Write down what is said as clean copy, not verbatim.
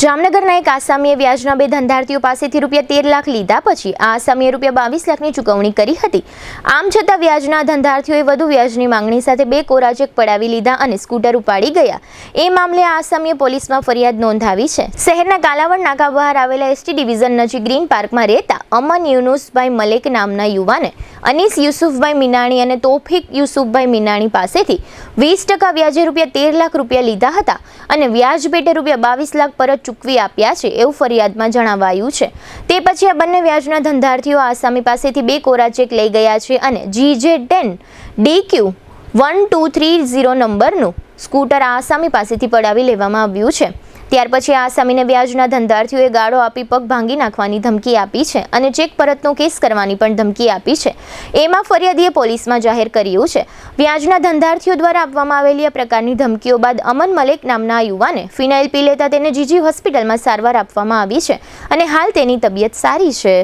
જામનગરના એક આસામીએ વ્યાજના બે ધંધાર્થીઓ પાસેથી ₹13 લાખ લીધા પછી આ આસામીએ ₹22 લાખની ચૂકવણી કરી હતી। આમ છતાં વ્યાજના ધંધાર્થીઓએ વધુ વ્યાજની માંગણી સાથે બે કોરા ચેક પડાવી લીધા અને સ્કૂટર ઉપાડી ગયા। એ મામલે આ આસામીએ પોલીસમાં ફરિયાદ નોંધાવી છે। શહેરના કાલાવડ નાકા બહાર આવેલા એસટી ડિવિઝન નજીક ગ્રીન પાર્કમાં રહેતા અમન યુનુસભાઈ મલેક નામના યુવાને અનીસ યુસુફભાઈ મીનાણી અને તોફિક યુસુફભાઈ મીનાણી પાસેથી 20% વ્યાજે ₹13 લાખ લીધા હતા અને વ્યાજ પેટે ₹22 લાખ પરત ચૂકવી આપ્યા છે એવું ફરિયાદમાં જણાવાયું છે। તે પછી આ બંને વ્યાજના ધંધાર્થીઓ આસામી પાસેથી બે કોરા ચેક લઈ ગયા છે અને GZ10 DQ 1230 નંબરનું સ્કૂટર આ આસામી પાસેથી પડાવી લેવામાં આવ્યું છે। ત્યાર પછી આ આસામીને વ્યાજના ધંધાર્થીઓએ ગાળો આપી પગ ભાંગી નાખવાની ધમકી આપી છે અને ચેક પરતનો કેસ કરવાની પણ ધમકી આપી છે। એમાં ફરિયાદીએ પોલીસમાં જાહેર કર્યું છે। વ્યાજના ધંધાર્થીઓ દ્વારા આપવામાં આવેલી આ પ્રકારની ધમકીઓ બાદ અમન મલેક નામના યુવાને ફિનાઇલ પી લેતા તેને જીજી હોસ્પિટલમાં સારવાર આપવામાં આવી છે અને હાલ તેની તબિયત સારી છે।